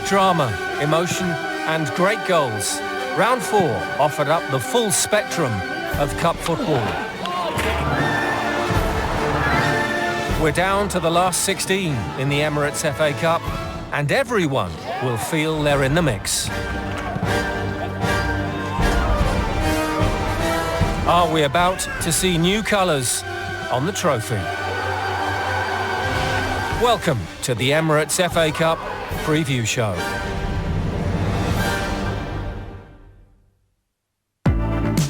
Drama, emotion and great goals. Round 4 offered up the full spectrum of cup football. We're down to the last 16 in the Emirates FA Cup and everyone will feel they're in the mix. Are we about to see new colours on the trophy? Welcome to the Emirates FA Cup preview show.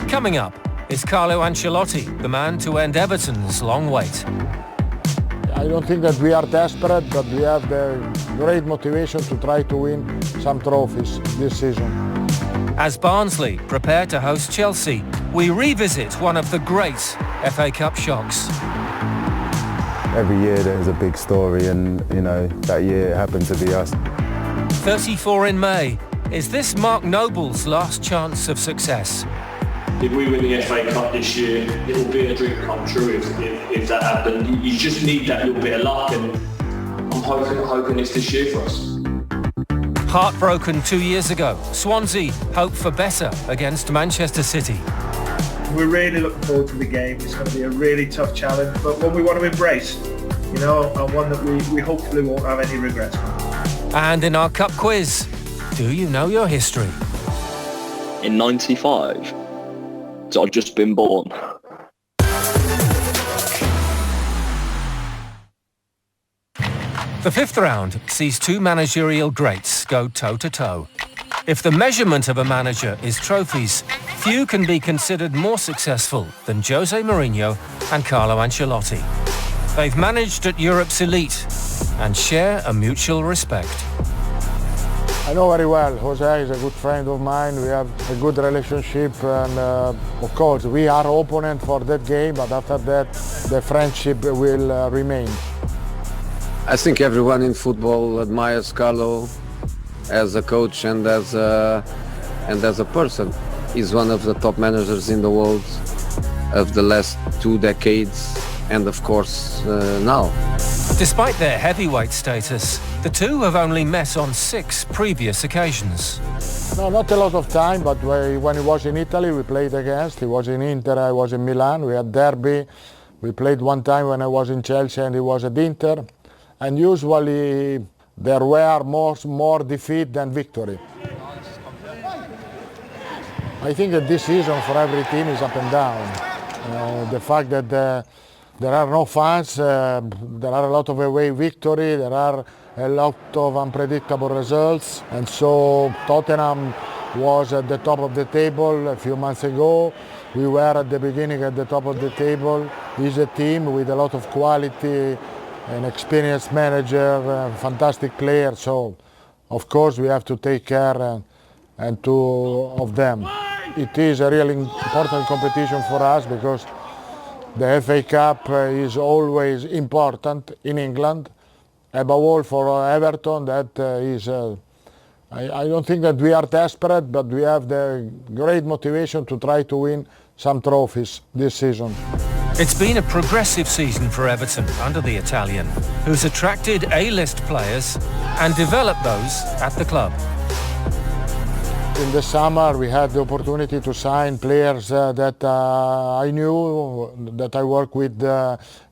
Coming up is Carlo Ancelotti, the man to end Everton's long wait. I don't think that we are desperate, but we have the great motivation to try to win some trophies this season. As Barnsley prepare to host Chelsea, we revisit one of the great FA Cup shocks. Every year there's a big story and, that year it happened to be us. 34 in May. Is this Mark Noble's last chance of success? If we win the FA Cup this year, it'll be a dream come true if that happened. You just need that little bit of luck and I'm hoping it's this year for us. Heartbroken 2 years ago, Swansea hoped for better against Manchester City. We're really looking forward to the game. It's going to be a really tough challenge, but one we want to embrace, and one that we hopefully won't have any regrets from. And in our cup quiz, do you know your history? In 95, I'd just been born. The fifth round sees two managerial greats go toe-to-toe. If the measurement of a manager is trophies, few can be considered more successful than Jose Mourinho and Carlo Ancelotti. They've managed at Europe's elite and share a mutual respect. I know very well. Jose is a good friend of mine. We have a good relationship and of course we are opponents for that game, but after that the friendship will remain. I think everyone in football admires Carlo as a coach and as a person. He's one of the top managers in the world of the last 2 decades and of course now. Despite their heavyweight status, the two have only met on 6 previous occasions. No, not a lot of time, but when he was in Italy we played against. He was in Inter, I was in Milan. We had derby. We played one time when I was in Chelsea and he was at Inter. And usually there were more defeat than victory. I think that this season for every team is up and down. The fact that there are no fans, there are a lot of away victory, there are a lot of unpredictable results. And so Tottenham was at the top of the table a few months ago. We were at the beginning at the top of the table. It's a team with a lot of quality, an experienced manager, fantastic players, so of course we have to take care of them. It is a really important competition for us because the FA Cup is always important in England. Above all for Everton, that is, I don't think that we are desperate, but we have the great motivation to try to win some trophies this season. It's been a progressive season for Everton under the Italian, who's attracted A-list players and developed those at the club. In the summer we had the opportunity to sign players that I knew, that I worked with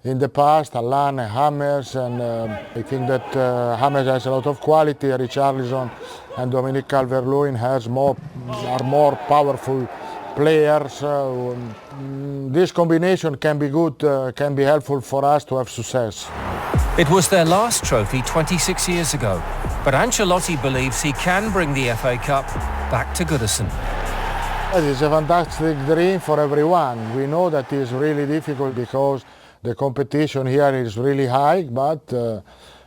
in the past, Alan and James, and I think that James has a lot of quality. Richarlison and Dominic Calvert-Lewin are more powerful players. This combination can be good, can be helpful for us to have success. It was their last trophy 26 years ago, but Ancelotti believes he can bring the FA Cup back to Goodison. It is a fantastic dream for everyone. We know that it's really difficult because the competition here is really high, but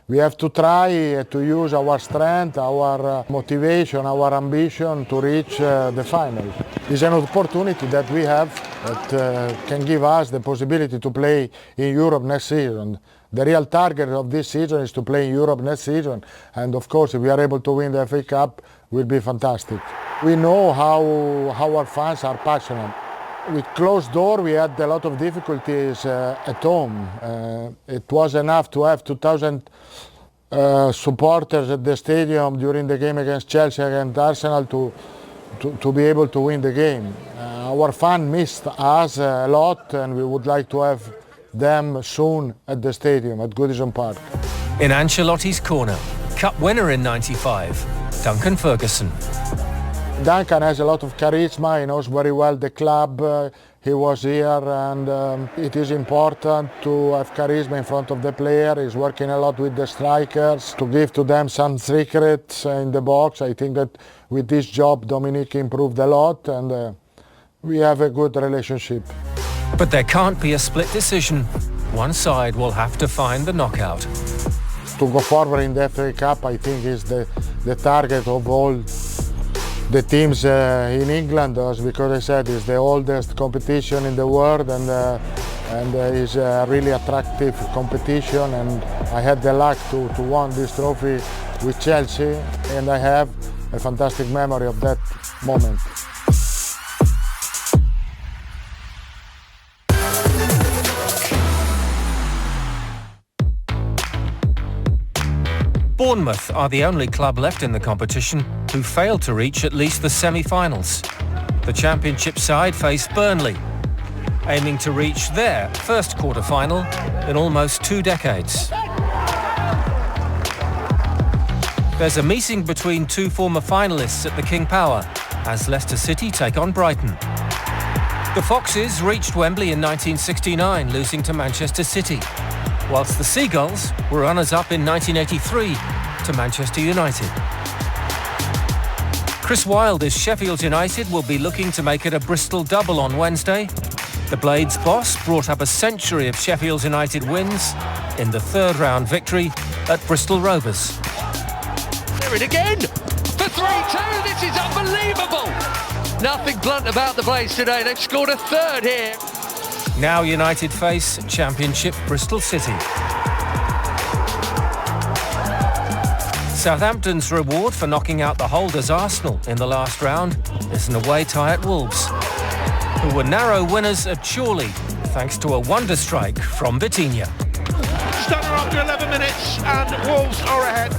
we have to try to use our strength, our motivation, our ambition to reach the final. It's an opportunity that we have that can give us the possibility to play in Europe next season. The real target of this season is to play in Europe next season, and of course if we are able to win the FA Cup, it will be fantastic. We know how our fans are passionate. With closed door we had a lot of difficulties at home. It was enough to have 2,000 supporters at the stadium during the game against Chelsea and Arsenal to be able to win the game. Our fans missed us a lot, and we would like to have them soon at the stadium at Goodison Park. In Ancelotti's corner, Cup winner in '95, Duncan Ferguson. Duncan has a lot of charisma, he knows very well the club, he was here, and it is important to have charisma in front of the player. He's working a lot with the strikers to give to them some secrets in the box. I think that with this job Dominic improved a lot, and we have a good relationship. But there can't be a split decision. One side will have to find the knockout. To go forward in the FA Cup, I think, is the target of all the teams in England, because I said it's the oldest competition in the world, and is a really attractive competition, and I had the luck to win this trophy with Chelsea, and I have a fantastic memory of that moment. Bournemouth are the only club left in the competition who failed to reach at least the semi-finals. The Championship side face Burnley, aiming to reach their first quarter-final in almost 2 decades. There's a meeting between 2 former finalists at the King Power as Leicester City take on Brighton. The Foxes reached Wembley in 1969, losing to Manchester City, whilst the Seagulls were runners-up in 1983 to Manchester United. Chris Wilder's Sheffield United will be looking to make it a Bristol double on Wednesday. The Blades boss brought up a century of Sheffield United wins in the 3rd round victory at Bristol Rovers. There it again for 3-2. This is unbelievable. Nothing blunt about the Blades today. They've scored a 3rd here. Now United face Championship Bristol City. Southampton's reward for knocking out the holders Arsenal in the last round is an away tie at Wolves, who were narrow winners at Chorley thanks to a wonder strike from Vitinha. Stunner after 11 minutes and Wolves are ahead.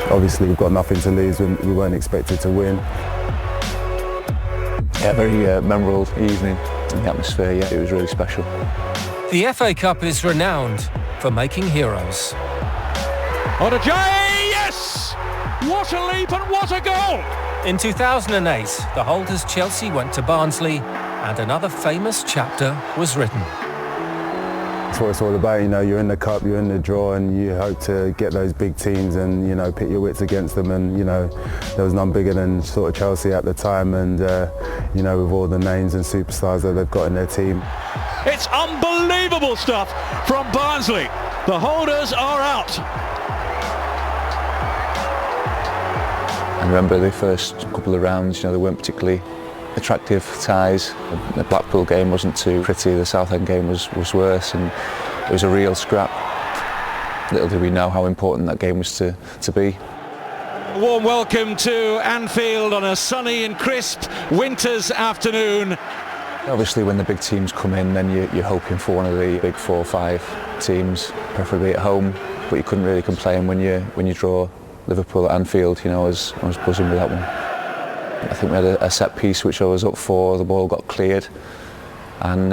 Obviously we've got nothing to lose, we weren't expected to win. Yeah, very memorable evening, and the atmosphere, yeah, it was really special. The FA Cup is renowned for making heroes. On a J, yes! What a leap and what a goal! In 2008, the holders Chelsea went to Barnsley and another famous chapter was written. That's what it's all about, you know, you're in the cup, you're in the draw, and you hope to get those big teams and, you know, pit your wits against them, and, you know, there was none bigger than sort of Chelsea at the time, and, you know, with all the names and superstars that they've got in their team. It's unbelievable stuff from Barnsley. The holders are out. I remember the first couple of rounds, you know, they weren't particularly attractive ties. The Blackpool game wasn't too pretty, the Southend game was worse, and it was a real scrap. Little did we know how important that game was to be. A warm welcome to Anfield on a sunny and crisp winter's afternoon. Obviously when the big teams come in, then you're hoping for one of the big 4 or 5 teams, preferably at home, but you couldn't really complain when you draw Liverpool at Anfield. You know, I was buzzing with that one. I think we had a set piece which I was up for, the ball got cleared, and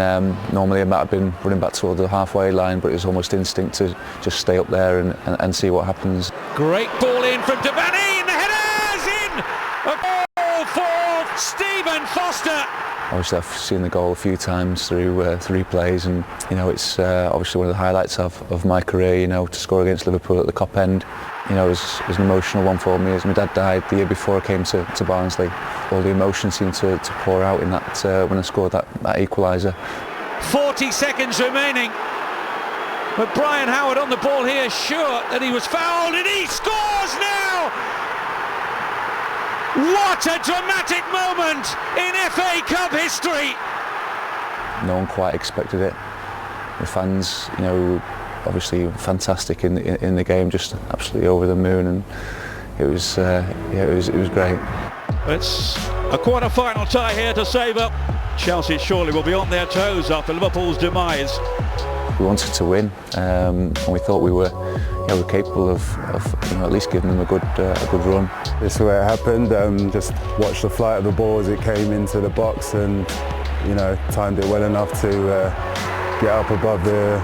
normally I might have been running back toward the halfway line, but it was almost instinct to just stay up there and see what happens. Great ball in from Devaney, and the header's in! A goal for Stephen Foster! Obviously I've seen the goal a few times through replays, and you know, it's obviously one of the highlights of my career, you know, to score against Liverpool at the Kop end. you know, was an emotional one for me. As my dad died the year before I came to Barnsley, all the emotion seemed to pour out in that when I scored that equaliser. 40 seconds remaining. But Brian Howard on the ball here, sure that he was fouled, and he scores now! What a dramatic moment in FA Cup history! No one quite expected it. The fans, you know, obviously fantastic in the game, just absolutely over the moon, and it was great. It's a quarter-final tie here to savor. Chelsea surely will be on their toes after Liverpool's demise. We wanted to win, and we thought we were capable of you know, at least giving them a good run. This is where it happened. Just watched the flight of the ball as it came into the box, and you know, timed it well enough to get up above the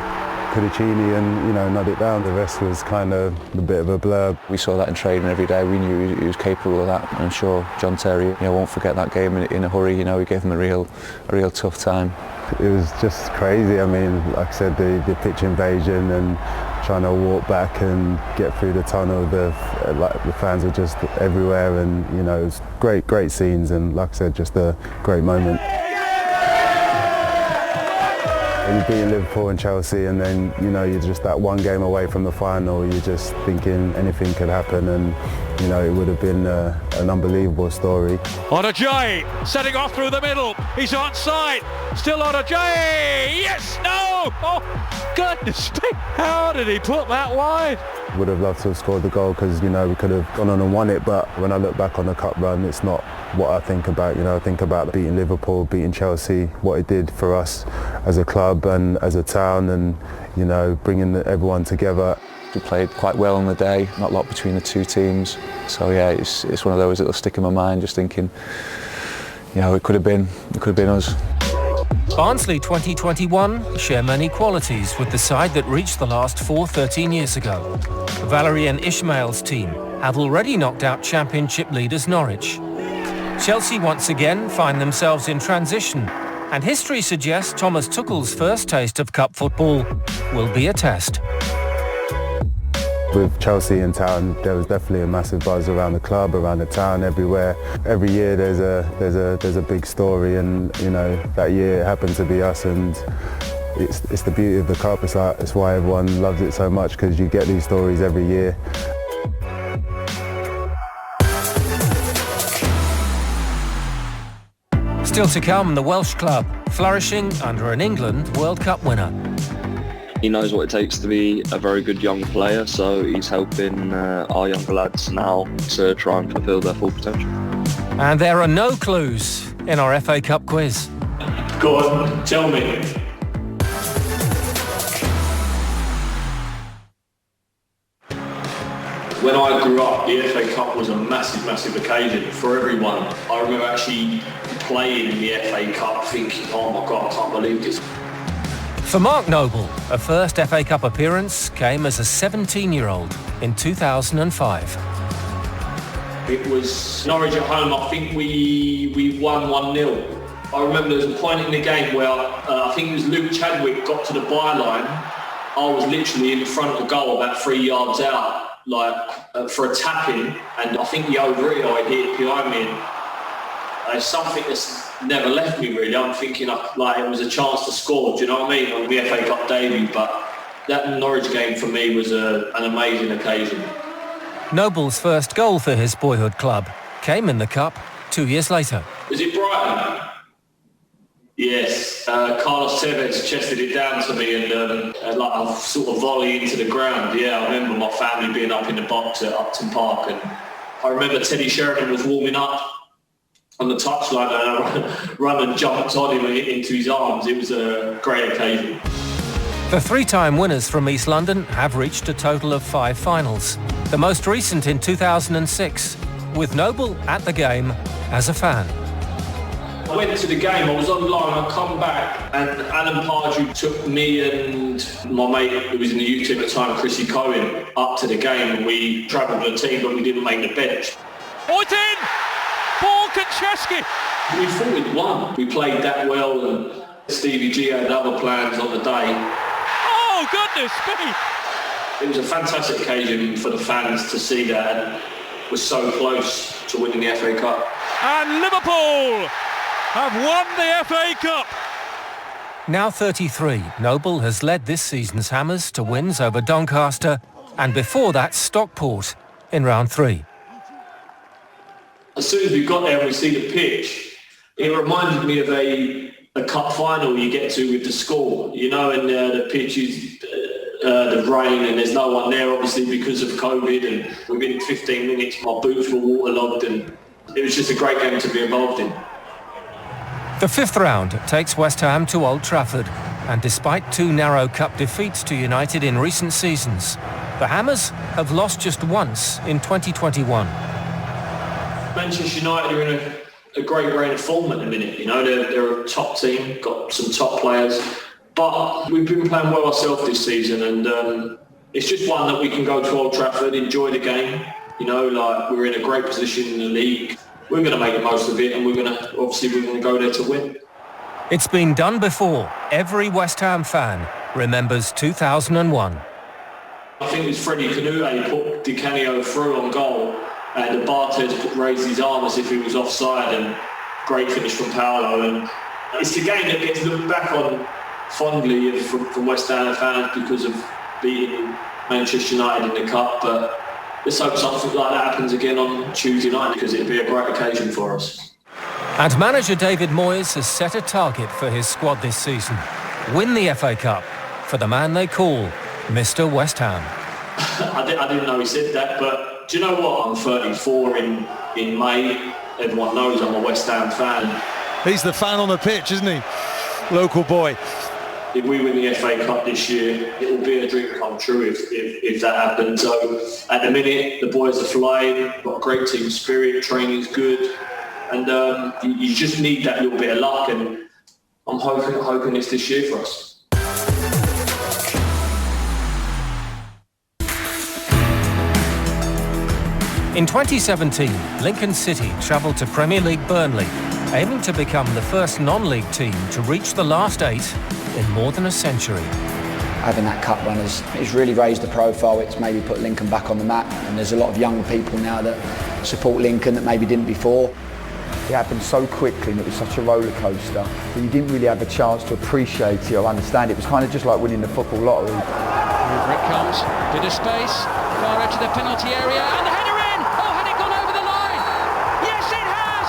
Pedicini and, you know, nod it down. The rest was kind of a bit of a blur. We saw that in training every day. We knew he was capable of that. I'm sure John Terry, you know, won't forget that game in a hurry. You know, he gave them a real tough time. It was just crazy. I mean, like I said, the pitch invasion and trying to walk back and get through the tunnel. The fans were just everywhere, and you know, it was great scenes, and like I said, just a great moment. When you're beating Liverpool and Chelsea, and then, you know, you're just that one game away from the final, you're just thinking anything could happen, and you know, it would have been an unbelievable story. Odajayi setting off through the middle. He's onside. Still Odajayi. Yes, no. Oh, goodness me. How did he put that wide? Would have loved to have scored the goal, because, you know, we could have gone on and won it, but when I look back on the cup run, it's not what I think about. You know, I think about beating Liverpool, beating Chelsea, what it did for us as a club and as a town, and, you know, bringing everyone together. We played quite well on the day, not a lot between the two teams. So yeah, it's one of those that'll stick in my mind, just thinking, you know, it could have been us. Barnsley 2021 share many qualities with the side that reached the last four 13 years ago. Valerie and Ishmael's team have already knocked out Championship leaders Norwich. Chelsea once again find themselves in transition, and history suggests Thomas Tuchel's first taste of cup football will be a test. With Chelsea in town, there was definitely a massive buzz around the club, around the town, everywhere. Every year there's a big story, and you know, that year it happened to be us, and it's the beauty of the cup. It's why everyone loves it so much, because you get these stories every year. Still to come, the Welsh club flourishing under an England World Cup winner. He knows what it takes to be a very good young player, so he's helping our younger lads now to try and fulfil their full potential. And there are no clues in our FA Cup quiz. Go on, tell me. When I grew up, the FA Cup was a massive occasion for everyone. I remember actually playing in the FA Cup thinking, oh my God, I can't believe this. For Mark Noble, a first FA Cup appearance came as a 17-year-old in 2005. It was Norwich at home. I think we won 1-0. I remember there was a point in the game where I think it was Luke Chadwick got to the byline. I was literally in front of the goal about 3 yards out, for a tap-in, and I think the overhead hit it behind me. And it's something that's never left me really. I'm thinking like it was a chance to score, do you know what I mean, on the FA Cup debut, but that Norwich game for me was an amazing occasion. Noble's first goal for his boyhood club came in the Cup 2 years later. Was it Brighton? Yes, Carlos Tevez chested it down to me and like a sort of volley into the ground. Yeah, I remember my family being up in the box at Upton Park, and I remember Teddy Sheringham was warming up on the touchline, and I run and jumped on him into his arms. It was a great occasion. The three-time winners from East London have reached a total of 5 finals, the most recent in 2006, with Noble at the game as a fan. I went to the game, I was online, I come back, and Alan Pardew took me and my mate who was in the youth team at the time, Chrissy Cohen, up to the game, and we travelled with the team, but we didn't make the bench. Oh, it's in! Paul Konchesky! We thought we'd won. We played that well, and Stevie G had other plans on the day. Oh, goodness me! It was a fantastic occasion for the fans to see that, and we're so close to winning the FA Cup. And Liverpool have won the FA Cup. Now 33, Noble has led this season's Hammers to wins over Doncaster and before that Stockport in round 3. As soon as we got there and we see the pitch, it reminded me of a cup final you get to with the school, you know, and the pitch is the rain and there's no one there obviously because of COVID, and within 15 minutes my boots were waterlogged, and it was just a great game to be involved in. The 5th round takes West Ham to Old Trafford, and despite 2 narrow cup defeats to United in recent seasons, the Hammers have lost just once in 2021. Manchester United are in a great reign of form at the minute. You know, they're a top team, got some top players, but we've been playing well ourselves this season, and it's just one that we can go to Old Trafford, enjoy the game. You know, like, we're in a great position in the league. We're going to make the most of it, and we're going to go there to win. It's been done before. Every West Ham fan remembers 2001. I think it was Freddie Canute put Di Canio through on goal, and the Barthez raised his arm as if he was offside, and great finish from Paolo. And it's the game that gets looked back on fondly from West Ham fans because of beating Manchester United in the Cup, but let's hope something like that happens again on Tuesday night, because it'd be a great occasion for us. And manager David Moyes has set a target for his squad this season: win the FA Cup for the man they call Mr. West Ham. I didn't know he said that, but do you know what? I'm 34 in May. Everyone knows I'm a West Ham fan. He's the fan on the pitch, isn't he? Local boy. If we win the FA Cup this year, it will be a dream come true if that happens. So at the minute, the boys are flying, got a great team spirit, training's good, and you just need that little bit of luck, and I'm hoping it's this year for us. In 2017, Lincoln City travelled to Premier League Burnley, aiming to become the first non-league team to reach the last 8 in more than a century. Having that cup run has really raised the profile. It's maybe put Lincoln back on the map, and there's a lot of young people now that support Lincoln that maybe didn't before. It happened so quickly and it was such a roller coaster that you didn't really have a chance to appreciate it or understand it. It was kind of just like winning the football lottery. Over it comes, bit of space, far out to the penalty area, and the header in! Oh, had it gone over the line? Yes, it has!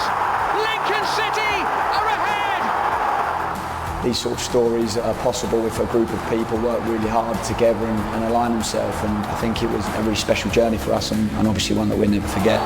Lincoln City are ahead! These sort of stories are possible if a group of people work really hard together and align themselves, and I think it was a really special journey for us, and obviously one that we'll never forget.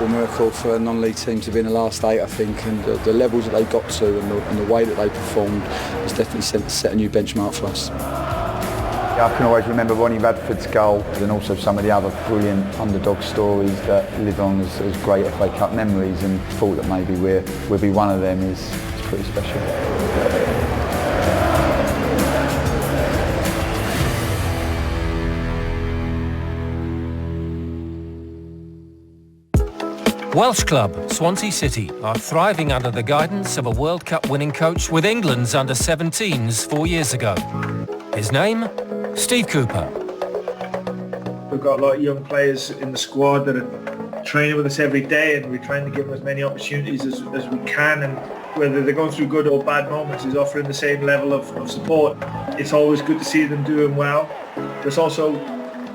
Miracle for a non-league team to be in the last 8, I think, and the levels that they got to and the way that they performed has definitely set a new benchmark for us. Yeah, I can always remember Ronnie Radford's goal, and also some of the other brilliant underdog stories that live on as great FA Cup memories, and thought that maybe we'll be one of them is pretty special. Welsh club Swansea City are thriving under the guidance of a World Cup winning coach with England's under-17s 4 years ago. His name? Steve Cooper. We've got a lot of young players in the squad that are training with us every day, and we're trying to give them as many opportunities as we can, and whether they're going through good or bad moments is offering the same level of support. It's always good to see them doing well, but it's also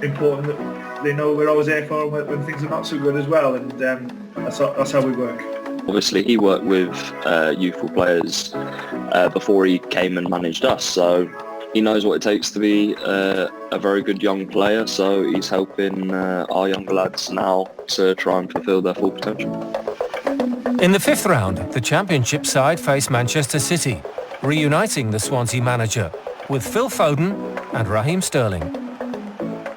important that they know we're always there for them when things are not so good as well, and that's how we work. Obviously he worked with youthful players before he came and managed us, so he knows what it takes to be a very good young player, so he's helping our younger lads now to try and fulfil their full potential. In the 5th round, the Championship side face Manchester City, reuniting the Swansea manager with Phil Foden and Raheem Sterling.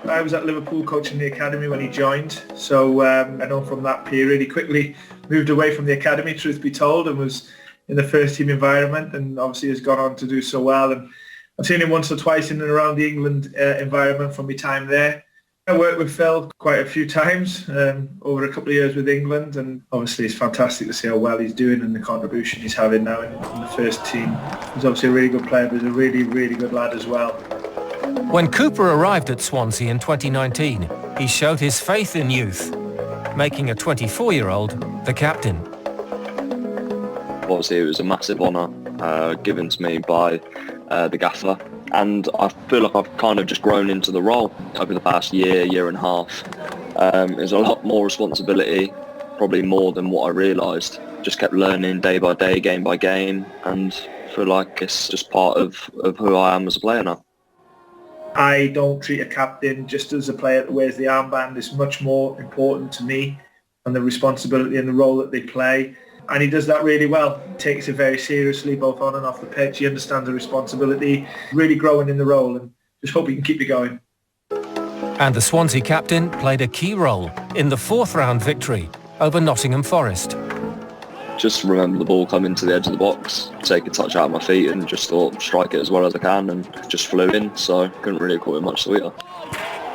I was at Liverpool coaching the academy when he joined, so I know from that period he quickly moved away from the academy, truth be told, and was in the first team environment, and obviously has gone on to do so well. And I've seen him once or twice in and around the England environment from my time there. I worked with Phil quite a few times over a couple of years with England, and obviously it's fantastic to see how well he's doing and the contribution he's having now in the first team. He's obviously a really good player, but he's a really, really good lad as well. When Cooper arrived at Swansea in 2019, he showed his faith in youth, making a 24-year-old the captain. Obviously it was a massive honour given to me by the gaffer, and I feel like I've kind of just grown into the role over the past year and a half. There's a lot more responsibility, probably more than what I realised. Just kept learning day by day, game by game, and feel like it's just part of who I am as a player now. I don't treat a captain just as a player that wears the armband. It's much more important to me and the responsibility and the role that they play. And he does that really well. He takes it very seriously, both on and off the pitch. He understands the responsibility, really growing in the role, and just hope he can keep it going. And the Swansea captain played a key role in the fourth round victory over Nottingham Forest. Just remember the ball coming to the edge of the box, take a touch out of my feet and just thought strike it as well as I can, and just flew in, so couldn't really call it much sweeter.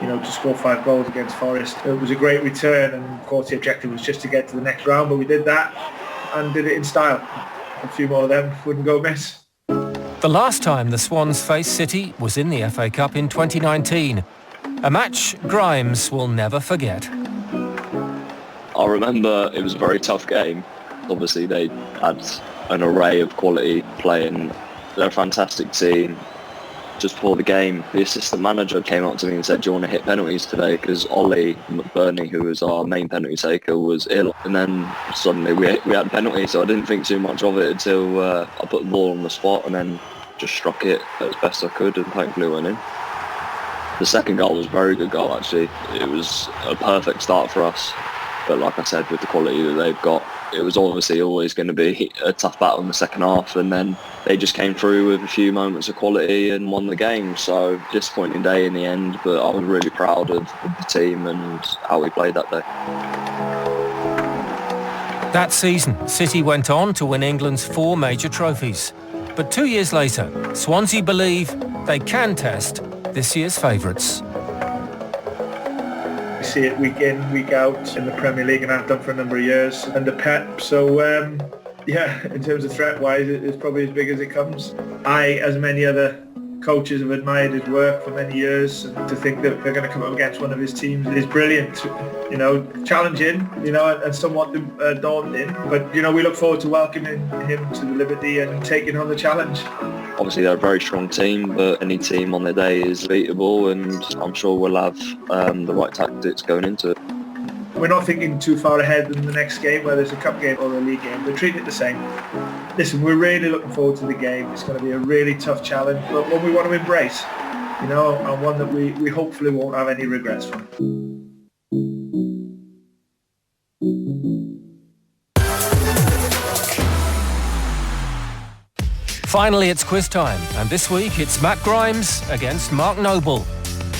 You know, to score 5 goals against Forest, it was a great return, and of course the objective was just to get to the next round, but we did that and did it in style. A few more of them wouldn't go amiss. The last time the Swans faced City was in the FA Cup in 2019, a match Grimes will never forget. I remember it was a very tough game. Obviously they had an array of quality playing. They're a fantastic team. Just before the game, the assistant manager came up to me and said, "Do you want to hit penalties today?" Because Ollie McBurney, who was our main penalty taker, was ill. And then suddenly we had a penalty, so I didn't think too much of it until I put the ball on the spot and then just struck it as best I could, and thankfully went in. The second goal was a very good goal, actually. It was a perfect start for us. But like I said, with the quality that they've got, it was obviously always going to be a tough battle in the second half, and then they just came through with a few moments of quality and won the game. So disappointing day in the end, but I was really proud of the team and how we played that day. That season, City went on to win England's 4 major trophies. But 2 years later, Swansea believe they can test this year's favourites. We see it week in, week out in the Premier League, and I've done for a number of years under Pep. So yeah, in terms of threat-wise, it's probably as big as it comes. I, as many other coaches, have admired his work for many years, and to think that they're going to come up against one of his teams is brilliant. You know, challenging, you know, and somewhat daunting. But, you know, we look forward to welcoming him to the Liberty and taking on the challenge. Obviously, they're a very strong team, but any team on their day is beatable, and I'm sure we'll have the right tactics going into it. We're not thinking too far ahead in the next game, whether it's a cup game or a league game. We're treating it the same. Listen, we're really looking forward to the game. It's going to be a really tough challenge, but one we want to embrace, you know, and one that we hopefully won't have any regrets from. Finally, it's quiz time, and this week it's Matt Grimes against Mark Noble.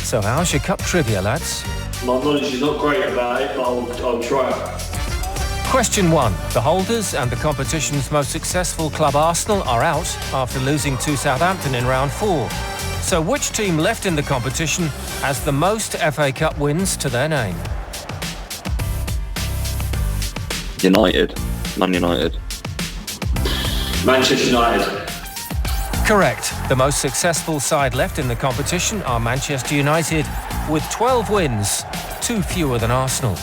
So how's your cup trivia, lads? My knowledge is not great about it, but I'll try it. Question 1. The holders and the competition's most successful club, Arsenal, are out after losing to Southampton in round 4. So which team left in the competition has the most FA Cup wins to their name? United. Man United. Manchester United. Correct. The most successful side left in the competition are Manchester United, with 12 wins, 2 fewer than Arsenal.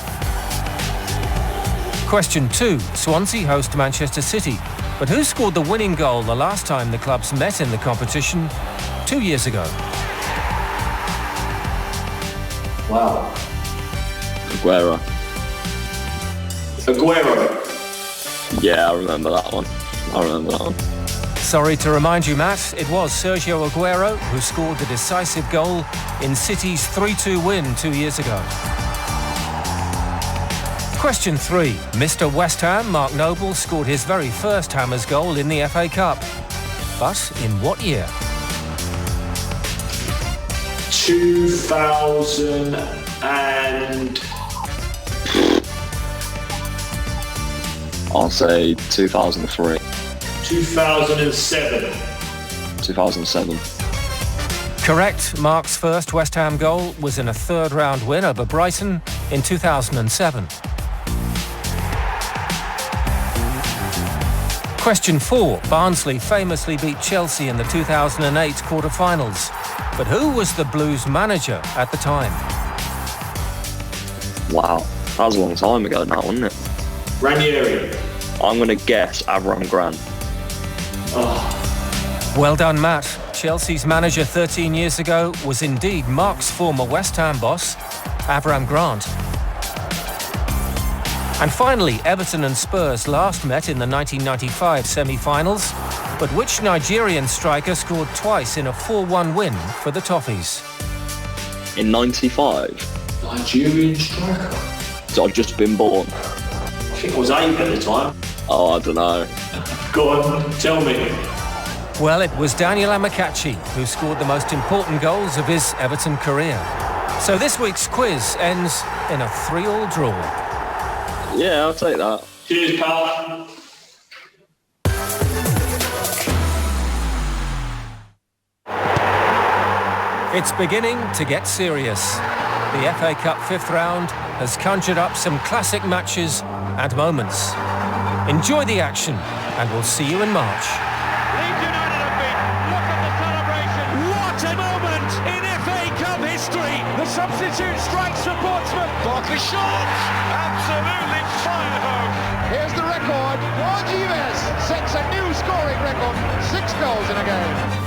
Question 2. Swansea host Manchester City, but who scored the winning goal the last time the clubs met in the competition 2 years ago? Wow. Aguero. Yeah, I remember that one. Sorry to remind you, Matt, it was Sergio Aguero who scored the decisive goal in City's 3-2 win 2 years ago. Question 3. Mr. West Ham, Mark Noble, scored his very first Hammers goal in the FA Cup. But in what year? 2000 and... I'll say 2003. 2007. 2007. Correct. Mark's first West Ham goal was in a third-round win over Brighton in 2007. Question 4. Barnsley famously beat Chelsea in the 2008 quarter-finals. But who was the Blues manager at the time? Wow, that was a long time ago now, wasn't it? Ranieri. I'm going to guess Avram Grant. Oh. Well done, Matt. Chelsea's manager 13 years ago was indeed Mark's former West Ham boss, Avram Grant. And finally, Everton and Spurs last met in the 1995 semi-finals, but which Nigerian striker scored twice in a 4-1 win for the Toffees? In 95? Nigerian striker? So I'd just been born. I think I was 8 at the time. Oh, I don't know. Go on, tell me. Well, it was Daniel Amokachi who scored the most important goals of his Everton career. So this week's quiz ends in a 3-3 draw. Yeah, I'll take that. Cheers, pal. It's beginning to get serious. The FA Cup 5th round has conjured up some classic matches and moments. Enjoy the action, and we'll see you in March. Leeds United have been. Look at the celebration. What a moment in FA Cup history. The substitute strikes for Portsmouth. Barkley shot. Absolutely fired home. Here's the record. Juan Gives sets a new scoring record. 6 goals in a game.